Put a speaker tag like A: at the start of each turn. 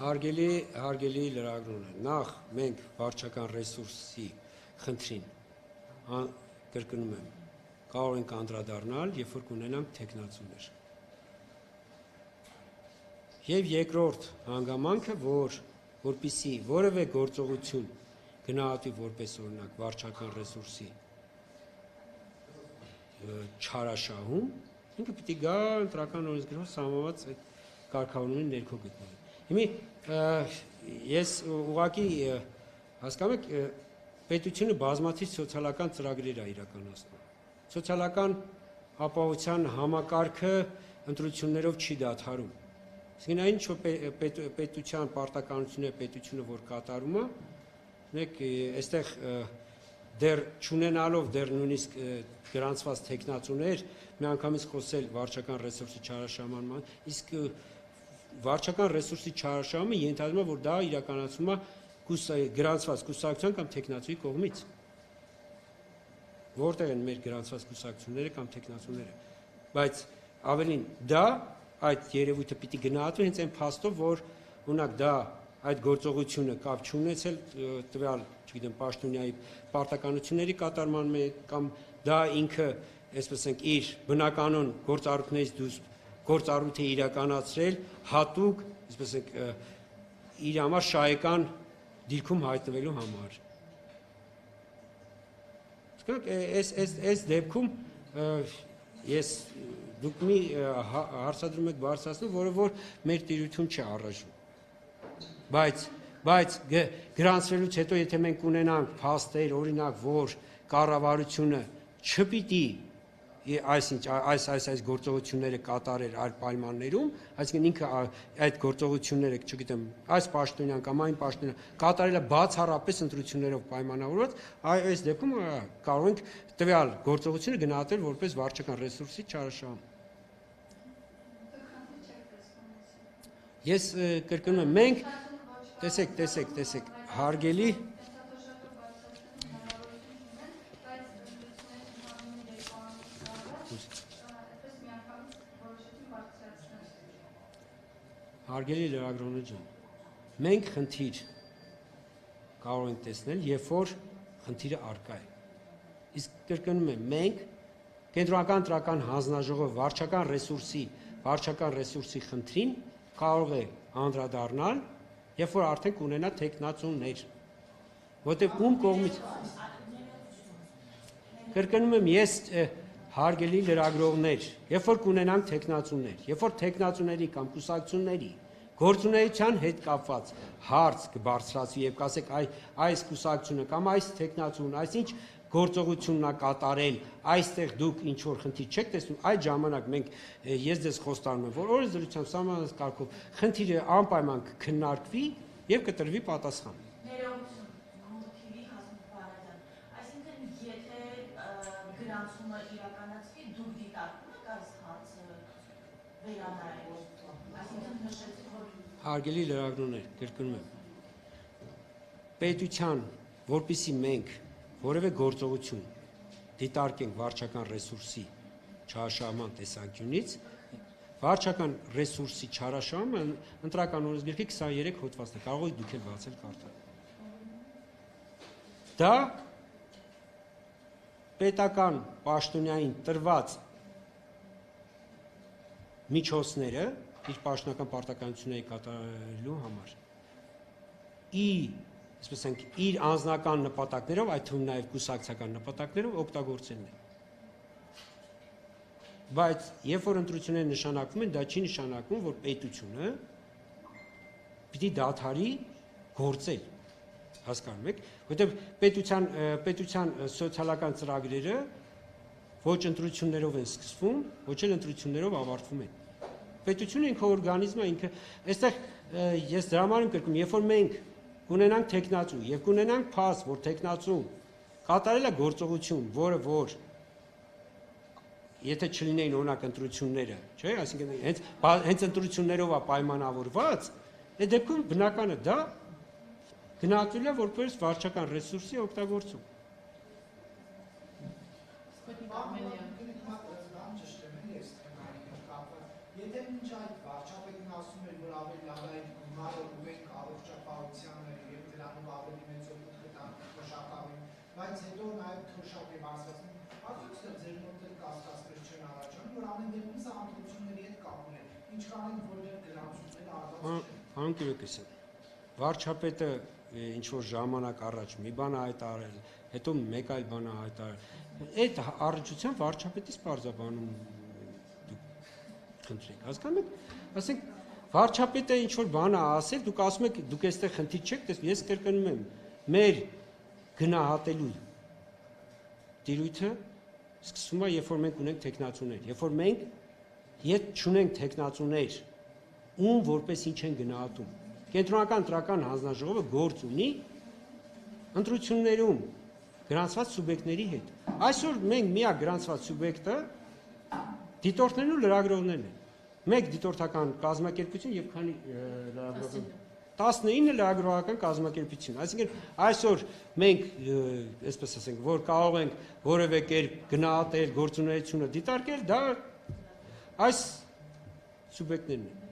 A: Հարգելի լրագրողներ, նախ մենք վարչական ռեսուրսի խնդրին կրկնում եմ, կարող ենք անդրադառնալ, երբ որ կունենանք թեկնածուներ։ Եվ երկրորդ հանգամանքը, որպեսզի որևէ գործողություն գնահատվի որպես օրինակ վարչական ռեսուրսի չարաշահում, ինքը պիտի գա ընտրական օրենսգրքով սահմանված այդ կարգավորումների ներքո գտնվի։ Հիմա ես ուղղակի հասկանում եք, պետությունը բազմաթիվ սոցիալական ծրագրեր է իրականացնում։ Սոցիալական ապահովության համակարգը ընտրություններով չի դադարում։ Իսկ այն ինչ որ պետության պարտականությունները պետությունը որ կատարում է, նեք այստեղ դեռ չունենալով դեռ նույնիսկ գրանցված թեկնածուներ, միանգամից խոսել վարչական ռեսուրսի չարաշահման, իսկ վարչական ռեսուրսի չարաշահումը ենթադրում է, որ դա իրականացվում է գրանցված կուսակցության կամ թեկնածուի կողմից։ Որտեղ են մեր գրանցված կուսակցությունները կամ թեկնածուները, բայց ավելին դա այդ երևույթը պիտի գնահատվի հենց այն փաստով, որ օրինակ դա այդ գործողությունը կապ չունեցել տվյալ, չգիտեմ, պաշտոնյայի պարտականությունների կատարման կամ դա ինքը, այսպես ասենք, իր բնականon գործառույթներից դուրս գործառույթ է իրականացրել հատուկ, այսպես ասենք, իր համար շահեկան դիրքում հայտնվելու համար։ Այս դեպքում ես դուք մի հարցադրում եք բարձրացնում, որը որ մեր տիրություն չի առայժմ։ Բայց գրանցվելուց հետո, եթե մենք ունենանք փաստեր, օրինակ, որ կառավարությունը չպիտի այս գործողությունները կատարել այլ պայմաններում, այսինքն ինքը այդ գործողությունները, չգիտեմ, այս պաշտոնյան կամ այն պաշտոնյան կատարելը բացառապես ընտրություններով պայմանավորված, այս դեպքում կարող ենք տվյալ գործողությունը գնահատել որպես վարչական ռեսուրսի չարաշահում։ Ես կրկնում եմ, մենք տեսեք, հարգելի Հարգելի լրագրողներ ջան, մենք խնդիր կարող ենք տեսնել, երբ որ խնդիրը առկա է։ Իսկ կրկնում եմ, մենք կենտրոնական ընտրական հանձնաժողովը վարչական ռեսուրսի խնդրին կարող է անդրադառնալ, երբ որ արդեն կունենա թեկնածուներ, որտեղ ում կողմից կրկնում եմ ես հարգելի լրագրողներ, երբ որ կունենանք թեկնածուներ, երբ որ թեկնածուների կամ կուսակցությունների գործունեության հետ կապված հարց կբարձրացվի եւ կասեք այս կուսակցությունը կամ այս թեկնածուն, այսինչ գործողությունն է կատարել, այստեղ դուք ինչ որ խնդիր չեք տեսնում, այդ ժամանակ մենք ես ձեզ խոստանում եմ, որ օրենսդրությամբ սահմանված կարգով խնդիրը անպայման կքննարկվի եւ կտրվի պատասխան։ Հարգելի լրագրողներ, կրկնում եմ, պետության, որպեսզի մենք որևէ գործողություն դիտարկենք վարչական ռեսուրսի չարաշահման տեսանկյունից, վարչական ռեսուրսի չարաշահումը ընտրական օրենսգրքի 23 հոդվածն է, կարող եք դուք էլ բացել կարդալ։ Դա պետական պաշտոնյային տրված միջոցները իր պաշտոնական պարտականությունների կատարելու համար իր անձնական նպատակներով, այդ թվում նաև կուսակցական նպատակներով օգտագործելն է։ Բայց երբ որ ընտրությունները նշանակվում են, դա չի նշանակում, որ պետությունը պիտի դադարի գործել, հասկանում եք, որտեղ պետության սոցիալական ծրագրերը ոչ ընտրություններով են սկսվում, ոչ էլ ընտրություններով ավարտվում են։ Պետությունը ինքը օրգանիզմ է, ինքը այստեղ ես դրա համար եմ կրկնում, երբ որ մենք կունենանք թեկնածու եւ կունենանք փաստ, որ թեկնածուն կատարել է գործողություն, որը որ եթե չլինեին օրինակ ընտրությունները, չէ՞, այսինքն հենց ընտրություններով է պայմանավորված, այդ դեպքում բնականը դա գնահատվել է որպես վարչական ռեսուրսի օգտագործում։ Անկյունակիսը վարչապետը ինչ-որ ժամանակ առաջ մի բան հայտարարել, հետո մեկ այլ բան հայտարարել, այդ առնչությամբ վարչապետից պարզաբանում խնդրեք, հասկանում եք, ասենք վարչապետը ինչ-որ բան է ասել, դուք ասում եք, դուք այստեղ խնդիր չեք, ես կրկնում եմ, մեր գնահատելու տիրույթը սկսվում է, երբ որ մենք ունենք թեկնածուներ, երբ որ մենք չունենք թեկնածուներ, ում որպես ինչ են գնահատում։ Կենտրոնական ընտրական հանձնաժողովը գործ ունի ընտրություններում գրանցված սուբյեկտների հետ։ Այսօր մենք միակ գրանցված սուբյեկտը դիտորդներն ու լրագրողներն են։ Մեկ դիտորդական կազմակերպություն եւ քանի լրագրողություն 19 լրագրողական կազմակերպություն։ Այսինքն այսօր մենք, այսպես ասենք, որ կարող ենք որևէ կերպ գնահատել գործունեությունը դիտարկել, դա այս սուբյեկտներն են։